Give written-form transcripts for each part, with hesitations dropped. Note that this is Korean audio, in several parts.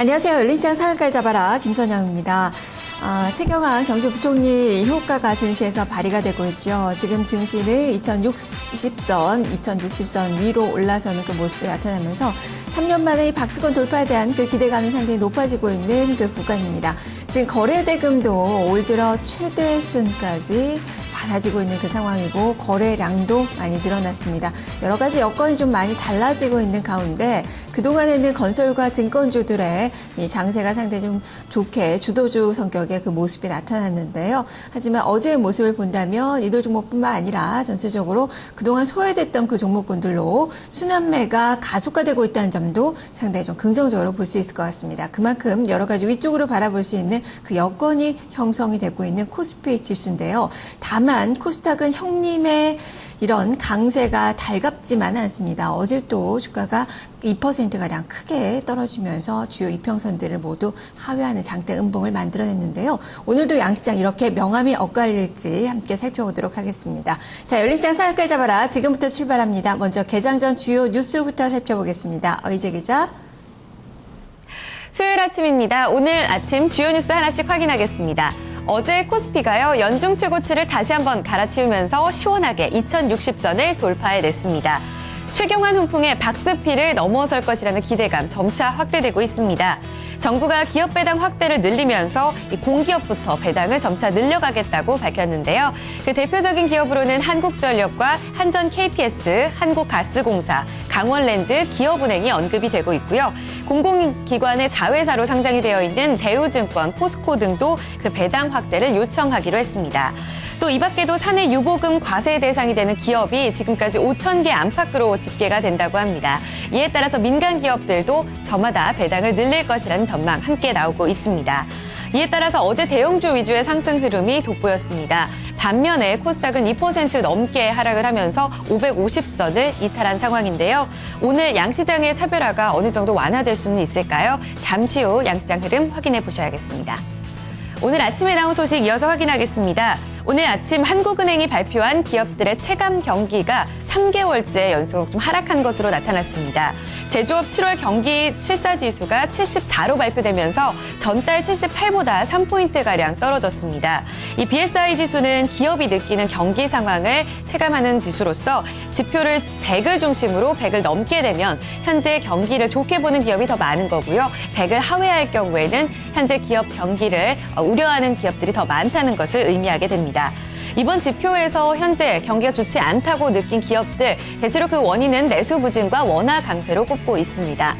안녕하세요. 열린시장 상한가를 잡아라 김선영입니다. 최경환 경제부총리 효과가 증시에서 발휘가 되고 있죠. 지금 증시는 2060선 위로 올라서는 그 모습이 나타나면서 3년 만에 이 박스권 돌파에 대한 그 기대감이 상당히 높아지고 있는 그 구간입니다. 지금 거래대금도 올 들어 최대 수준까지 많아지고 있는 그 상황이고 거래량도 많이 늘어났습니다. 여러 가지 여건이 좀 많이 달라지고 있는 가운데 그동안에는 건설과 증권주들의 이 장세가 상당히 좀 좋게 주도주 성격의 그 모습이 나타났는데요. 하지만 어제의 모습을 본다면 이들 종목뿐만 아니라 전체적으로 그동안 소외됐던 그 종목군들로 순환매가 가속화되고 있다는 점도 상당히 좀 긍정적으로 볼 수 있을 것 같습니다. 그만큼 여러 가지 위쪽으로 바라볼 수 있는 그 여건이 형성이 되고 있는 코스피 지수인데요. 다만 코스닥은 형님의 이런 강세가 달갑지만은 않습니다. 어제 또 주가가 2%가량 크게 떨어지면서 주요 이평선들을 모두 하회하는 장대 음봉을 만들어냈는데요. 오늘도 양시장 이렇게 명암이 엇갈릴지 함께 살펴보도록 하겠습니다. 자, 열린시장 상한가를 잡아라. 지금부터 출발합니다. 먼저 개장 전 주요 뉴스부터 살펴보겠습니다. 어이재 기자. 수요일 아침입니다. 오늘 아침 주요 뉴스 하나씩 확인하겠습니다. 어제 코스피가요, 연중 최고치를 다시 한번 갈아치우면서 시원하게 2060선을 돌파해냈습니다. 최경환 훈풍의 박스피를 넘어설 것이라는 기대감 점차 확대되고 있습니다. 정부가 기업 배당 확대를 늘리면서 공기업부터 배당을 점차 늘려가겠다고 밝혔는데요. 그 대표적인 기업으로는 한국전력과 한전 KPS, 한국가스공사, 강원랜드, 기업은행이 언급이 되고 있고요. 공공기관의 자회사로 상장이 되어 있는 대우증권, 포스코 등도 그 배당 확대를 요청하기로 했습니다. 또 이 밖에도 사내 유보금 과세 대상이 되는 기업이 지금까지 5,000개 안팎으로 집계가 된다고 합니다. 이에 따라서 민간 기업들도 저마다 배당을 늘릴 것이라는 전망 함께 나오고 있습니다. 이에 따라서 어제 대형주 위주의 상승 흐름이 돋보였습니다. 반면에 코스닥은 2% 넘게 하락을 하면서 550선을 이탈한 상황인데요. 오늘 양시장의 차별화가 어느 정도 완화될 수는 있을까요? 잠시 후 양시장 흐름 확인해 보셔야겠습니다. 오늘 아침에 나온 소식 이어서 확인하겠습니다. 오늘 아침 한국은행이 발표한 기업들의 체감 경기가 3개월째 연속 좀 하락한 것으로 나타났습니다. 제조업 7월 경기 실사지수가 74로 발표되면서 전달 78보다 3포인트가량 떨어졌습니다. 이 BSI 지수는 기업이 느끼는 경기 상황을 체감하는 지수로서 지표를 100을 중심으로 100을 넘게 되면 현재 경기를 좋게 보는 기업이 더 많은 거고요. 100을 하회할 경우에는 현재 기업 경기를 우려하는 기업들이 더 많다는 것을 의미하게 됩니다. 이번 지표에서 현재 경기가 좋지 않다고 느낀 기업들, 대체로 그 원인은 내수 부진과 원화 강세로 꼽고 있습니다.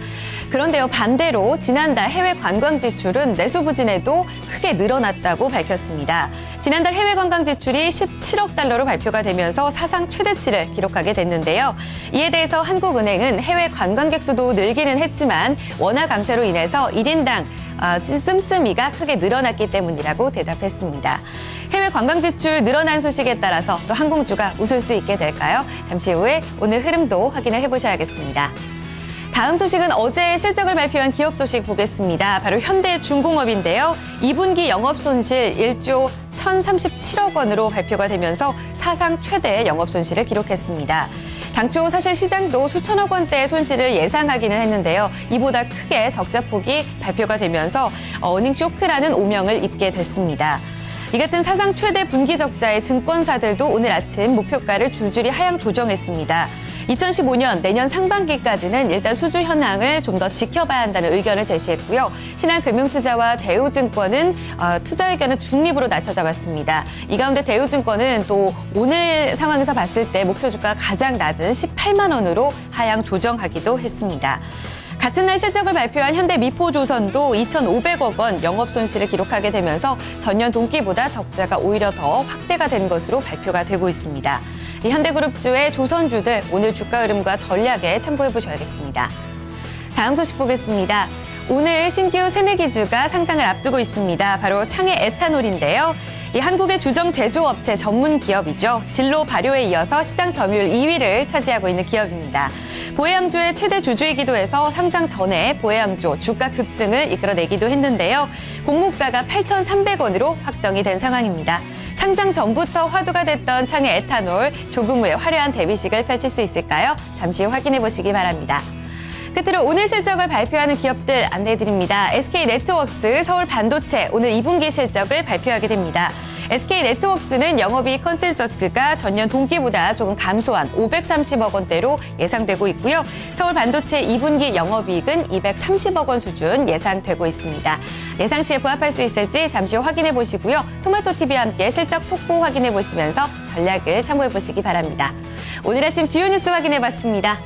그런데요, 반대로 지난달 해외 관광 지출은 내수 부진에도 크게 늘어났다고 밝혔습니다. 지난달 해외 관광 지출이 17억 달러로 발표가 되면서 사상 최대치를 기록하게 됐는데요. 이에 대해서 한국은행은 해외 관광객 수도 늘기는 했지만 원화 강세로 인해서 1인당 씀씀이가 크게 늘어났기 때문이라고 대답했습니다. 해외 관광 지출 늘어난 소식에 따라서 또 항공주가 웃을 수 있게 될까요? 잠시 후에 오늘 흐름도 확인을 해보셔야겠습니다. 다음 소식은 어제 실적을 발표한 기업 소식 보겠습니다. 바로 현대중공업인데요. 2분기 영업손실 1조 1,037억 원으로 발표가 되면서 사상 최대 영업손실을 기록했습니다. 당초 사실 시장도 수천억 원대의 손실을 예상하기는 했는데요. 이보다 크게 적자폭이 발표가 되면서 어닝 쇼크라는 오명을 입게 됐습니다. 이 같은 사상 최대 분기 적자의 증권사들도 오늘 아침 목표가를 줄줄이 하향 조정했습니다. 2015년 내년 상반기까지는 일단 수주 현황을 좀 더 지켜봐야 한다는 의견을 제시했고요. 신한금융투자와 대우증권은 투자 의견을 중립으로 낮춰 잡았습니다. 이 가운데 대우증권은 또 오늘 상황에서 봤을 때 목표 주가가 가장 낮은 18만 원으로 하향 조정하기도 했습니다. 같은 날 실적을 발표한 현대미포조선도 2,500억 원 영업손실을 기록하게 되면서 전년 동기보다 적자가 오히려 더 확대가 된 것으로 발표가 되고 있습니다. 이 현대그룹주의 조선주들 오늘 주가 흐름과 전략에 참고해 보셔야겠습니다. 다음 소식 보겠습니다. 오늘 신규 새내기주가 상장을 앞두고 있습니다. 바로 창해 에탄올인데요. 이 한국의 주정 제조업체 전문 기업이죠. 진로 발효에 이어서 시장 점유율 2위를 차지하고 있는 기업입니다. 보혜양조의 최대 주주이기도 해서 상장 전에 보혜양조 주가 급등을 이끌어내기도 했는데요. 공모가가 8,300원으로 확정이 된 상황입니다. 상장 전부터 화두가 됐던 창해 에탄올, 조금 후에 화려한 데뷔식을 펼칠 수 있을까요? 잠시 후 확인해 보시기 바랍니다. 끝으로 오늘 실적을 발표하는 기업들 안내해드립니다. SK네트워크스, 서울반도체 오늘 2분기 실적을 발표하게 됩니다. SK네트워크스는 영업이익 컨센서스가 전년 동기보다 조금 감소한 530억 원대로 예상되고 있고요. 서울반도체 2분기 영업이익은 230억 원 수준 예상되고 있습니다. 예상치에 부합할 수 있을지 잠시 후 확인해 보시고요. 토마토TV와 함께 실적 속보 확인해 보시면서 전략을 참고해 보시기 바랍니다. 오늘 아침 주요 뉴스 확인해 봤습니다.